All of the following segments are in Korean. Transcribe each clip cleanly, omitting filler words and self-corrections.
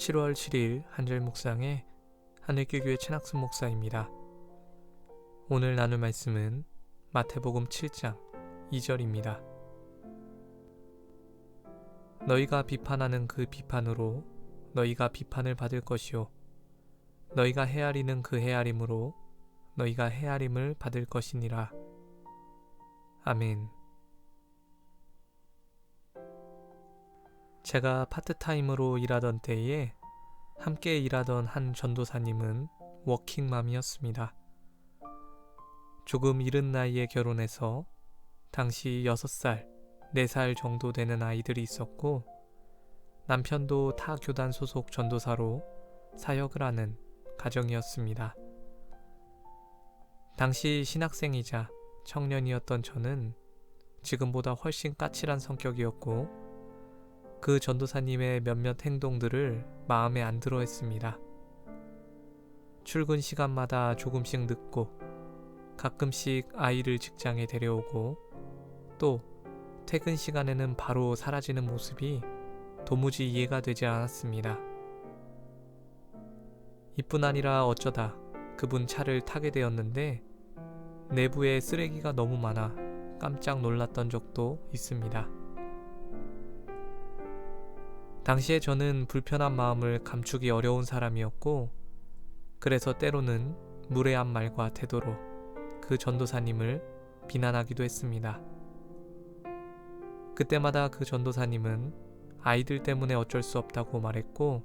7월 7일 한절 묵상의 하늘길교회 최낙순 목사입니다. 오늘 나눌 말씀은 마태복음 7장 2절입니다. 너희가 비판하는 그 비판으로 너희가 비판을 받을 것이요 너희가 헤아리는 그 헤아림으로 너희가 헤아림을 받을 것이니라. 아멘. 제가 파트타임으로 일하던 때에 함께 일하던 한 전도사님은 워킹맘이었습니다. 조금 이른 나이에 결혼해서 당시 6살, 4살 정도 되는 아이들이 있었고 남편도 타 교단 소속 전도사로 사역을 하는 가정이었습니다. 당시 신학생이자 청년이었던 저는 지금보다 훨씬 까칠한 성격이었고 그 전도사님의 몇몇 행동들을 마음에 안 들어 했습니다. 출근 시간마다 조금씩 늦고 가끔씩 아이를 직장에 데려오고 또 퇴근 시간에는 바로 사라지는 모습이 도무지 이해가 되지 않았습니다. 이뿐 아니라 어쩌다 그분 차를 타게 되었는데 내부에 쓰레기가 너무 많아 깜짝 놀랐던 적도 있습니다. 당시에 저는 불편한 마음을 감추기 어려운 사람이었고 그래서 때로는 무례한 말과 태도로 그 전도사님을 비난하기도 했습니다. 그때마다 그 전도사님은 아이들 때문에 어쩔 수 없다고 말했고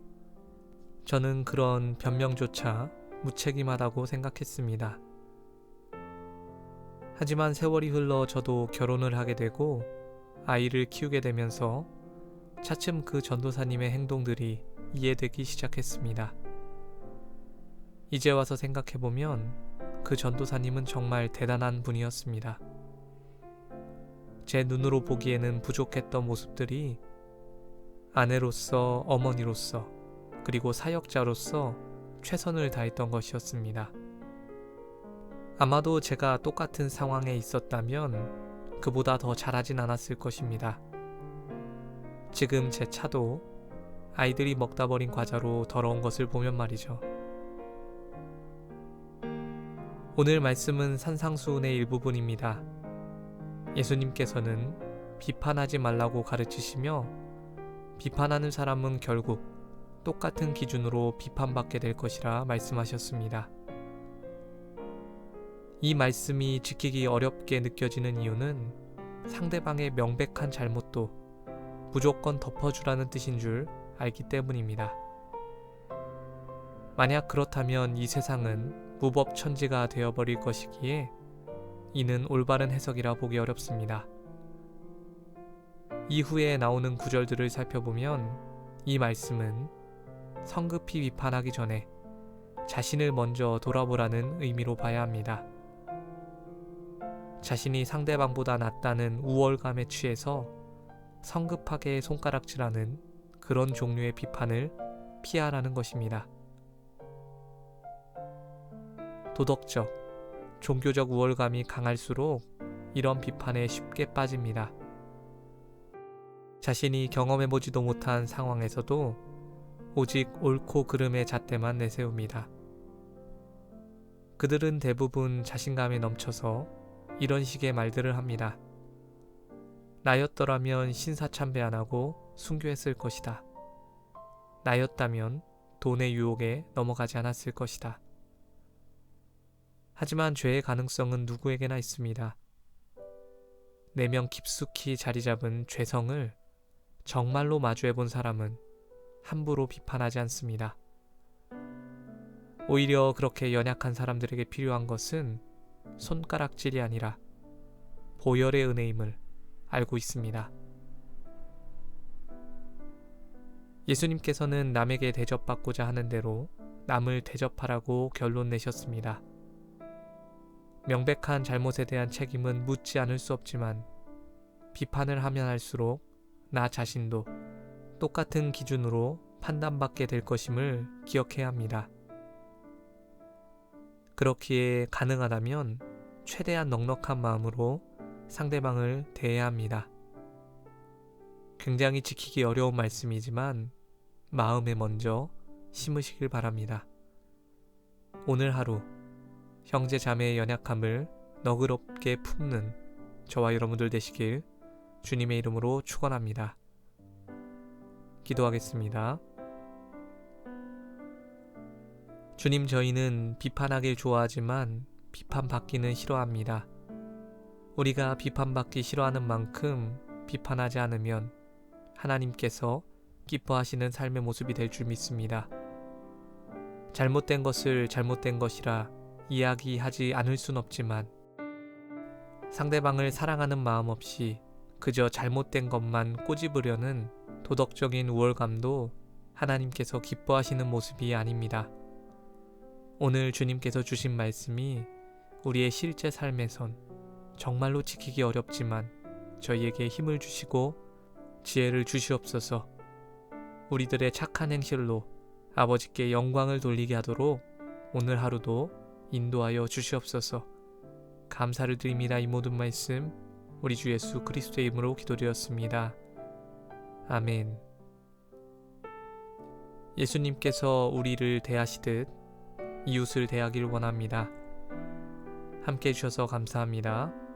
저는 그런 변명조차 무책임하다고 생각했습니다. 하지만 세월이 흘러 저도 결혼을 하게 되고 아이를 키우게 되면서 차츰 그 전도사님의 행동들이 이해되기 시작했습니다. 이제 와서 생각해보면 그 전도사님은 정말 대단한 분이었습니다. 제 눈으로 보기에는 부족했던 모습들이 아내로서, 어머니로서, 그리고 사역자로서 최선을 다했던 것이었습니다. 아마도 제가 똑같은 상황에 있었다면 그보다 더 잘하진 않았을 것입니다. 지금 제 차도 아이들이 먹다 버린 과자로 더러운 것을 보면 말이죠. 오늘 말씀은 산상수훈의 일부분입니다. 예수님께서는 비판하지 말라고 가르치시며 비판하는 사람은 결국 똑같은 기준으로 비판받게 될 것이라 말씀하셨습니다. 이 말씀이 지키기 어렵게 느껴지는 이유는 상대방의 명백한 잘못도 무조건 덮어주라는 뜻인 줄 알기 때문입니다. 만약 그렇다면 이 세상은 무법천지가 되어버릴 것이기에 이는 올바른 해석이라 보기 어렵습니다. 이후에 나오는 구절들을 살펴보면 이 말씀은 성급히 비판하기 전에 자신을 먼저 돌아보라는 의미로 봐야 합니다. 자신이 상대방보다 낫다는 우월감에 취해서 성급하게 손가락질하는 그런 종류의 비판을 피하라는 것입니다. 도덕적, 종교적 우월감이 강할수록 이런 비판에 쉽게 빠집니다. 자신이 경험해보지도 못한 상황에서도 오직 옳고 그름의 잣대만 내세웁니다. 그들은 대부분 자신감에 넘쳐서 이런 식의 말들을 합니다. 나였더라면 신사참배 안 하고 순교했을 것이다. 나였다면 돈의 유혹에 넘어가지 않았을 것이다. 하지만 죄의 가능성은 누구에게나 있습니다. 내면 깊숙이 자리 잡은 죄성을 정말로 마주해본 사람은 함부로 비판하지 않습니다. 오히려 그렇게 연약한 사람들에게 필요한 것은 손가락질이 아니라 보혈의 은혜임을 알고 있습니다. 예수님께서는 남에게 대접받고자 하는 대로 남을 대접하라고 결론 내셨습니다. 명백한 잘못에 대한 책임은 묻지 않을 수 없지만 비판을 하면 할수록 나 자신도 똑같은 기준으로 판단받게 될 것임을 기억해야 합니다. 그렇기에 가능하다면 최대한 넉넉한 마음으로 상대방을 대해야 합니다. 굉장히 지키기 어려운 말씀이지만 마음에 먼저 심으시길 바랍니다. 오늘 하루 형제 자매의 연약함을 너그럽게 품는 저와 여러분들 되시길 주님의 이름으로 축원합니다. 기도하겠습니다. 주님, 저희는 비판하길 좋아하지만 비판받기는 싫어합니다. 우리가 비판받기 싫어하는 만큼 비판하지 않으면 하나님께서 기뻐하시는 삶의 모습이 될 줄 믿습니다. 잘못된 것을 잘못된 것이라 이야기하지 않을 순 없지만 상대방을 사랑하는 마음 없이 그저 잘못된 것만 꼬집으려는 도덕적인 우월감도 하나님께서 기뻐하시는 모습이 아닙니다. 오늘 주님께서 주신 말씀이 우리의 실제 삶에선 정말로 지키기 어렵지만 저희에게 힘을 주시고 지혜를 주시옵소서. 우리들의 착한 행실로 아버지께 영광을 돌리게 하도록 오늘 하루도 인도하여 주시옵소서. 감사를 드립니다. 이 모든 말씀 우리 주 예수 그리스도의 이름으로 기도드렸습니다. 아멘. 예수님께서 우리를 대하시듯 이웃을 대하길 원합니다. 함께 해주셔서 감사합니다.